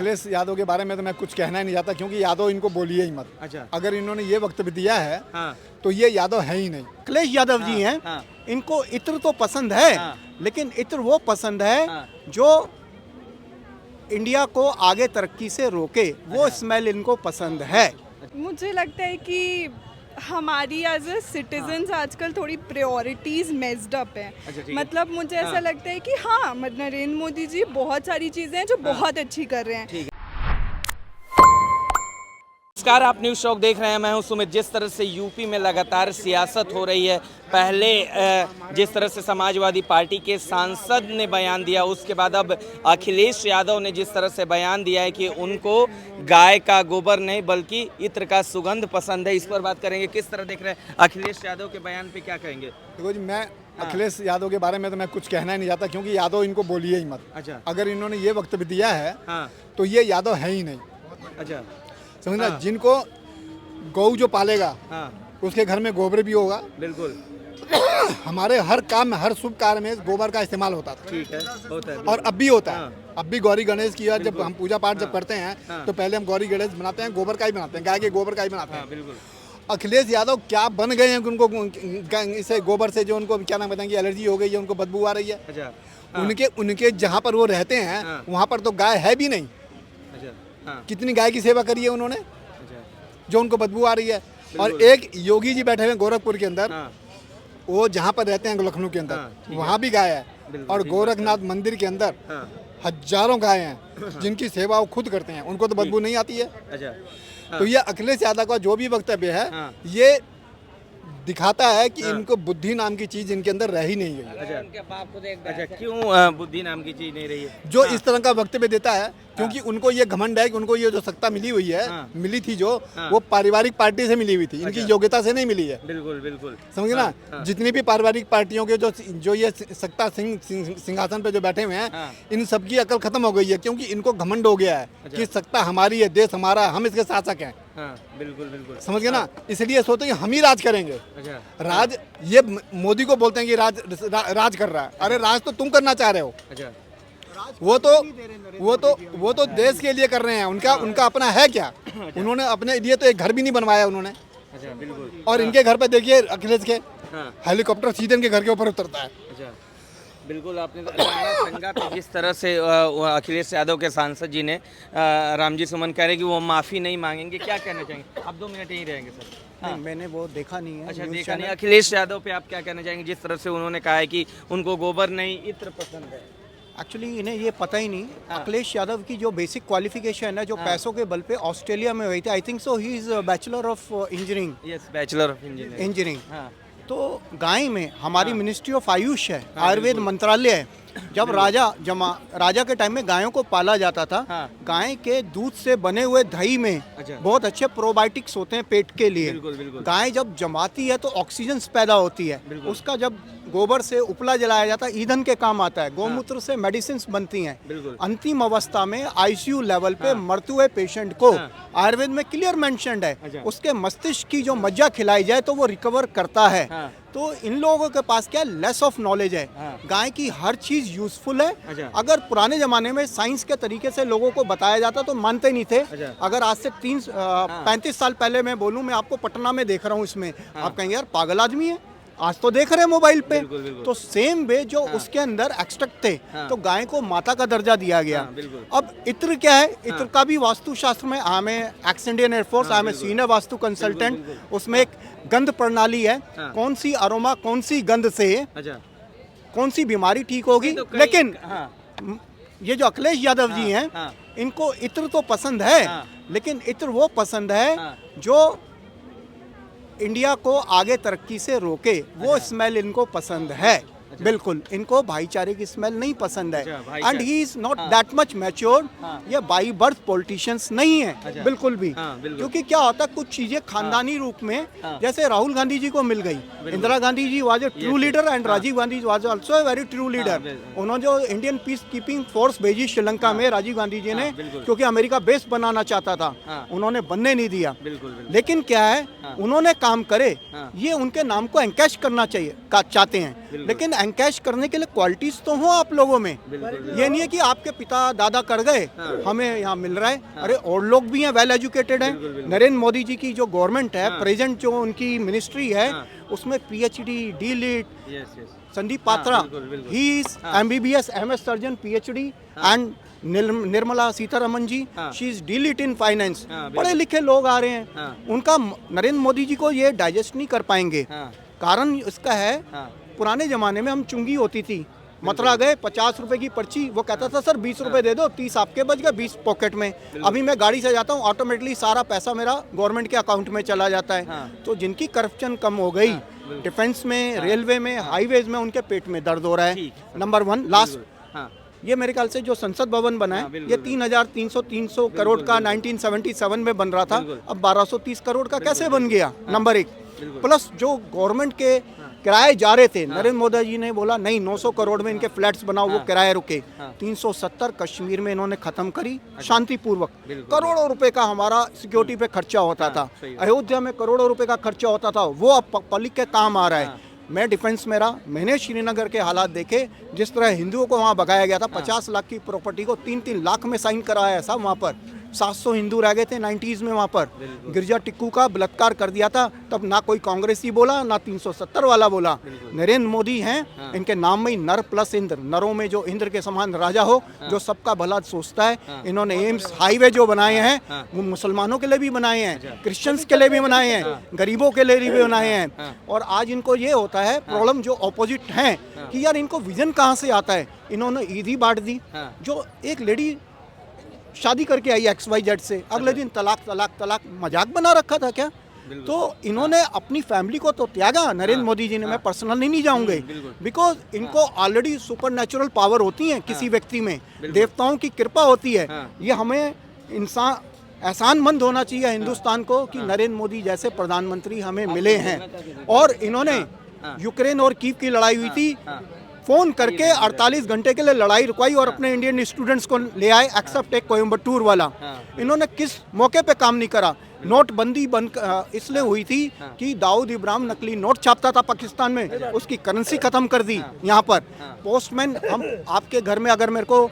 अखिलेश यादव के बारे में तो मैं कुछ कहना ही नहीं चाहता, क्योंकि यादव इनको बोलिए ही मत। अच्छा। अगर इन्होंने ये वक्तव्य दिया है हाँ। तो ये यादव है ही नहीं। अखिलेश यादव जी हैं, हाँ। इनको इत्र तो पसंद है, हाँ। लेकिन इत्र वो पसंद है हाँ। जो इंडिया को आगे तरक्की से रोके, वो स्मेल इनको पसंद है। मुझे लगता है कि हमारी एज ए सिटीजन्स आजकल थोड़ी प्रायोरिटीज मेस्ड अप है। अच्छा, ठीक है। मतलब मुझे ऐसा लगता है कि हाँ, नरेंद्र मोदी जी बहुत सारी चीज़ें हैं जो बहुत अच्छी कर रहे हैं। नमस्कार, आप न्यूज़ शॉक देख रहे हैं। मैं हूं सुमित। जिस तरह से यूपी में लगातार सियासत हो रही है, पहले जिस तरह से समाजवादी पार्टी के सांसद ने बयान दिया, उसके बाद अब अखिलेश यादव ने जिस तरह से बयान दिया है कि उनको गाय का गोबर नहीं बल्कि इत्र का सुगंध पसंद है, इस पर बात करेंगे। किस तरह देख रहे हैं अखिलेश यादव के बयान पे, क्या कहेंगे? देखो जी, मैं अखिलेश यादव के बारे में तो मैं कुछ कहना ही नहीं चाहता, क्योंकि यादव इनको बोलिए ही मत। अच्छा। अगर इन्होंने ये वक्तव्य दिया है हाँ। तो ये यादव है ही नहीं। अच्छा। समझना। हाँ। जिनको गौ जो पालेगा हाँ, उसके घर में गोबर भी होगा। बिल्कुल। हमारे हर काम में, हर शुभ कार्य में गोबर का इस्तेमाल होता था। ठीक है, होता है। और अब भी होता है। हाँ। अब भी गौरी गणेश की जब बिल्कुल। हम पूजा पाठ जब हाँ। करते हैं हाँ। तो पहले हम गौरी गणेश बनाते हैं, गोबर का ही बनाते हैं, गाय के गोबर का ही बनाते हाँ, हैं। बिल्कुल। अखिलेश यादव क्या बन गए हैं कि उनको इसे गोबर से जो उनको क्या नाम बताएंगे, एलर्जी हो गई है, उनको बदबू आ रही है। अच्छा। हाँ। उनके जहाँ पर वो रहते हैं हाँ। वहाँ पर तो गाय है भी नहीं। अच्छा। हाँ। कितनी गाय की सेवा करी है उन्होंने अच्छा। जो उनको बदबू आ रही है। और बिल्कुल। एक योगी जी बैठे हुए हैं गोरखपुर के अंदर, हाँ। वो जहाँ पर रहते हैं लखनऊ के हाँ, अंदर, ठीक है। वहाँ भी गाय है। बिल्कुल, और ठीक गोरखनाथ मंदिर के अंदर हाँ। हजारों गाय हैं जिनकी सेवा वो खुद करते हैं, उनको तो बदबू नहीं आती है। अच्छा। तो ये अखिलेश यादव का जो भी वक्तव्य है, हाँ। ये दिखाता है कि हाँ। इनको बुद्धि नाम की चीज इनके अंदर रह ही नहीं गई। अच्छा, क्यों बुद्धि नाम की चीज नहीं रही है? जो हाँ। इस तरह का वक्तव्य देता है, क्योंकि उनको ये घमंड है कि उनको ये जो सत्ता मिली हुई है, हाँ। मिली थी जो, हाँ। वो पारिवारिक पार्टी से मिली हुई थी, इनकी अच्छा। योग्यता से नहीं मिली है। बिल्कुल बिल्कुल। समझे ना। हाँ। जितनी भी पारिवारिक पार्टियों के जो ये सत्ता सिंहासन पे जो बैठे हुए हैं, हाँ। इन सबकी अकल खत्म हो गई है, क्योंकि इनको घमंड हो गया है अच्छा। कि सत्ता हमारी है, देश हमारा है, हम इसके शासक हैं। हाँ, बिल्कुल बिल्कुल। समझ गए ना। इसलिए सोचते हैं कि हम ही राज करेंगे। अच्छा। राज ये मोदी को बोलते हैं कि राज कर रहा है। अरे राज तो तुम करना चाह रहे हो। अच्छा। वो तो देश के लिए कर रहे हैं। उनका अपना है क्या? उन्होंने अपने लिए तो एक घर भी नहीं बनवाया उन्होंने। अच्छा, बिल्कुल। और इनके घर पे देखिए अखिलेश के, हाँ। हेलीकॉप्टर सीधे इनके घर के ऊपर उतरता है। अच्छा, बिल्कुल। आपने राणा संगा पे जिस तरह से अखिलेश यादव के सांसद जी ने रामजी सुमन कह रहे कि वो माफ़ी नहीं मांगेंगे, क्या कहना चाहेंगे? आप 2 मिनट यहीं रहेंगे सर। हाँ। नहीं, मैंने वो देखा नहीं है। अच्छा, न्यूज़ देखा नहीं। चैनल। अखिलेश यादव पे आप क्या कहना चाहेंगे, जिस तरह से उन्होंने कहा है कि उनको गोबर नहीं इत्र पसंद है? एक्चुअली इन्हें ये पता ही नहीं। हाँ। अखिलेश यादव की जो बेसिक क्वालिफिकेशन है, जो हाँ। पैसों के बल पे ऑस्ट्रेलिया में हुई थी, I think so he is bachelor of engineering. Yes, bachelor of engineering. Engineering. हाँ। तो गाय में हमारी हाँ। मिनिस्ट्री ऑफ आयुष है, हाँ, आयुर्वेद बिल्कुल। मंत्रालय है। जब राजा के टाइम में गायों को पाला जाता था, हाँ। गाय के दूध से बने हुए दही में अच्छा। बहुत अच्छे प्रोबायोटिक्स होते हैं पेट के लिए। बिल्कुल, बिल्कुल। गाय जब जमाती है तो ऑक्सीजन पैदा होती है, बिल्कुल। उसका जब गोबर से उपला जलाया जाता है, ईंधन के काम आता है। गौमूत्र से मेडिसिन बनती हैं। बिल्कुल। अंतिम अवस्था में आईसीयू लेवल पे हाँ। मरते हुए पेशेंट को हाँ। आयुर्वेद में क्लियर मेंशन्ड है, अच्छा। उसके मस्तिष्क की जो मज्जा खिलाई जाए तो वो रिकवर करता है। हाँ। तो इन लोगों के पास क्या लेस ऑफ नॉलेज है। हाँ। गाय की हर चीज यूजफुल है। अच्छा। अगर पुराने जमाने में साइंस के तरीके से लोगों को बताया जाता तो मानते नहीं थे। अच्छा। अगर आज से 35 साल पहले मैं बोलूं, मैं आपको पटना में देख रहा हूं इसमें, हाँ। आप कहेंगे यार पागल आदमी है, आज तो देख रहे हैं मोबाइल पे। बिल्कुल, बिल्कुल। तो सेम वे जो हाँ। उसके अंदर एक्सट्रैक्ट थे, हाँ। तो गाय को माता का दर्जा दिया गया। हाँ, बिल्कुल। अब इत्र क्या है? इत्र हाँ। का भी वास्तुशास्त्र में, I am x Indian air force, हाँ, आई एम बिल्कुल। सीनियर वास्तु कंसल्टेंट, बिल्कुल। उसमें एक गंध प्रणाली है। हाँ। कौन सी अरोमा, कौन सी गंध से अच्छा। कौन सी बीमारी ठीक होगी। तो लेकिन हाँ। ये जो अखिलेश यादव जी हाँ, हैं, हाँ। इनको इत्र तो पसंद है, हाँ। लेकिन इत्र वो पसंद है हाँ। जो इंडिया को आगे तरक्की से रोके, वो अच्छा। स्मेल इनको पसंद है। बिल्कुल, इनको भाईचारे की स्मेल नहीं पसंद है। अच्छा, भाईचारे। एंड ही इज नॉट हाँ। That much mature. हाँ। ये बाई बर्थ पॉलिटिशियंस नहीं है। अच्छा। बिल्कुल भी। हाँ, बिल्कुल। क्योंकि क्या होता है, कुछ चीजें खानदानी रूप में, हाँ। जैसे राहुल गांधी जी को मिल गई, Indira Gandhi ji was a true Yes, leader, and हाँ। Rajiv Gandhi was also a very true leader. बिल्कुल। उन्होंने जो इंडियन पीस कीपिंग फोर्स भेजी श्रीलंका हाँ। में, राजीव गांधी जी ने, हाँ, बिल्कुल। क्योंकि अमेरिका बेस बनाना चाहता था, हाँ। उन्होंने बनने नहीं दिया। बिल्कुल, बिल्कुल। लेकिन क्या है, हाँ। उन्होंने काम करे, हाँ। ये उनके नाम को एनकैश करना चाहिए चाहते हैं। लेकिन एनकैश करने के लिए क्वालिटीज तो हो आप लोगों में। ये नहीं है कि आपके पिता दादा कर गए हमें यहाँ मिल रहा है। अरे और लोग भी हैं, वेल एजुकेटेड हैं। नरेंद्र मोदी जी की जो गवर्नमेंट है, प्रेजेंट जो उनकी मिनिस्ट्री है, उसमें PhD, D.Litt, Sandeep Patra, he is MBBS, MS surgeon, PhD, and Nirmala Sitharaman ji, she is D.Litt in finance. पढ़े लिखे लोग आ रहे हैं, उनका नरेंद्र मोदी जी को ये डाइजेस्ट नहीं कर पाएंगे। कारण इसका है, पुराने जमाने में हम चुंगी होती थी, मथुरा गए 50 रुपए की पर्ची, वो कहता था सर 20 रुपए दे दो, 30 आपके बच गए, 20 पॉकेट में। अभी मैं गाड़ी से जाता हूँ, ऑटोमेटिकली सारा पैसा मेरा गवर्नमेंट के अकाउंट में चला जाता है। तो जिनकी करप्शन कम हो गई, डिफेंस में, रेलवे में, हाईवेज में, उनके पेट में दर्द हो रहा है। नंबर 1 लास्ट, ये मेरे ख्याल से जो संसद भवन बना है, ये 3,300 करोड़ का 1977 में बन रहा था, अब 1230 करोड़ का कैसे बन गया? नंबर 1। प्लस जो गवर्नमेंट के किराए जा रहे थे, नरेंद्र मोदी जी ने बोला नहीं 900 करोड़ में इनके फ्लैट्स बनाओ, वो किराए रुके। 370 कश्मीर में इन्होंने खत्म करी शांतिपूर्वक। करोड़ों रुपए का हमारा सिक्योरिटी पे खर्चा होता था, अयोध्या में करोड़ों रुपए का खर्चा होता था, वो अब पब्लिक के काम आ रहा है। मैं डिफेंस में रहा, मैंने श्रीनगर के हालात देखे, जिस तरह हिंदुओं को वहाँ भगाया गया था। 50 लाख की प्रॉपर्टी को 3-3 लाख में साइन कराया साहब वहाँ पर। 700 हिंदू रह गए थे 90s में वहाँ पर। गिरजा टिक्कू का बलात्कार कर दिया था, तब ना कोई कांग्रेसी बोला, ना 370 वाला बोला। नरेंद्र मोदी हैं, इनके नाम में ही नर प्लस इंद्र, नरों में जो इंद्र के समान राजा हो, जो सबका भला सोचता है। इन्होंने एम्स हाईवे जो बनाए हैं, वो मुसलमानों के लिए भी बनाए हैं, क्रिश्चियंस के लिए भी बनाए हैं, गरीबों के लिए भी बनाए हैं। और आज इनको ये होता है प्रॉब्लम, जो ऑपोजिट हैं, कि यार इनको विजन कहाँ से आता है। इन्होंने ईद ही बांट दी। जो एक लेडी शादी करके आई XYZ से, अगले दिन तलाक तलाक तलाक, मजाक बना रखा था क्या? तो इन्होंने अपनी फैमिली को तो त्यागा नरेंद्र मोदी जी ने। मैं पर्सनली नहीं जाऊंगे, बिकॉज इनको ऑलरेडी सुपर नेचुरल पावर होती है किसी व्यक्ति में, देवताओं की कृपा होती है। ये हमें इंसान एहसानमंद होना चाहिए हिंदुस्तान को कि नरेंद्र मोदी जैसे प्रधानमंत्री हमें मिले हैं। और इन्होंने यूक्रेन और कीव की लड़ाई हुई थी, फोन करके 48 घंटे के लिए लड़ाई रुकवाई और अपने इंडियन स्टूडेंट्स को ले आए, एक्सेप्ट एक कोयम्बटूर वाला। इन्होंने किस मौके पे काम नहीं करा? नोटबंदी बंद इसलिए हुई थी कि दाऊद इब्राहिम नकली नोट छापता था पाकिस्तान में, उसकी करेंसी खत्म कर दी। यहाँ पर पोस्टमैन, हम आपके घर में अगर मेरे को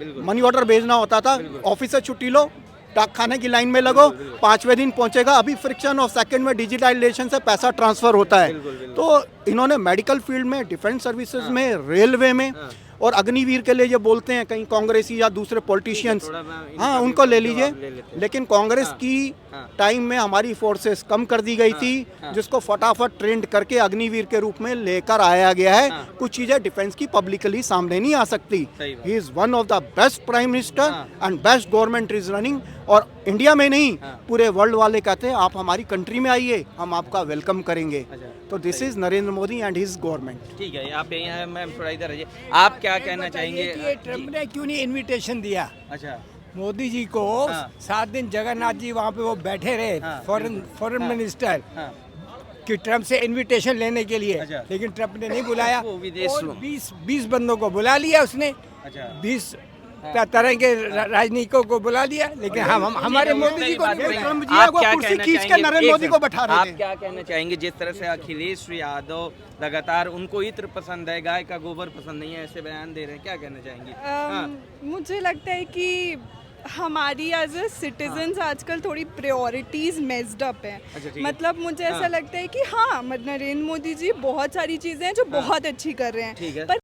मनी ऑर्डर भेजना होता था, ऑफिस से छुट्टी लो, डाक खाने की लाइन में लगो, 5वें दिन पहुंचेगा। अभी फ्रिक्शन ऑफ सेकंड में डिजिटलाइजेशन से पैसा ट्रांसफर होता है। तो इन्होंने मेडिकल फील्ड में, डिफेंस सर्विसेज में, रेलवे में, और अग्निवीर के लिए जो बोलते हैं कहीं कांग्रेसी या दूसरे पॉलिटिशियंस, हाँ उनको ले लीजिए। लेकिन कांग्रेस की टाइम में हमारी फोर्सेस कम कर दी गई थी, जिसको फटाफट ट्रेंड करके अग्निवीर के रूप में लेकर आया गया है। कुछ चीजें डिफेंस की पब्लिकली सामने नहीं आ सकती। He is one of the best prime minister and best government is running. और इंडिया में नहीं, पूरे वर्ल्ड वाले कहते हैं आप हमारी कंट्री में आइए, हम आपका वेलकम करेंगे। तो this is Narendra Modi and his government. ठीक है, आप यहीं हैं, मैम थोड़ा इधर रहिए। आप क्या कहना चाहेंगे? ट्रम्प ने क्यों नहीं इनविटेशन दिया अच्छा, मोदी जी को? 7 दिन जगन्नाथ जी वहाँ पे वो बैठे रहे, फॉरेन मिनिस्टर, कि ट्रम्प से इनविटेशन लेने के लिए। लेकिन ट्रम्प ने नहीं बुलाया। और 20 बंदों को बुला लिया उसने, 20 तरह के राजनीतिकों को बुला लिया। लेकिन हम हमारे मोदी जी को कुर्सी खींच के नरेंद्र मोदी को बैठा रहे थे। आप क्या कहना चाहेंगे जिस तरह से अखिलेश यादव लगातार, उनको इत्र पसंद है, गाय का गोबर पसंद नहीं है, ऐसे बयान दे रहे हैं, क्या कहना चाहेंगे? मुझे लगता है कि हमारी एज ए सिटीजन्स आजकल थोड़ी प्रायोरिटीज मेस्ड अप है। मतलब मुझे ऐसा लगता है कि हाँ, नरेंद्र मोदी जी बहुत सारी चीज़ें हैं जो बहुत अच्छी कर रहे हैं, पर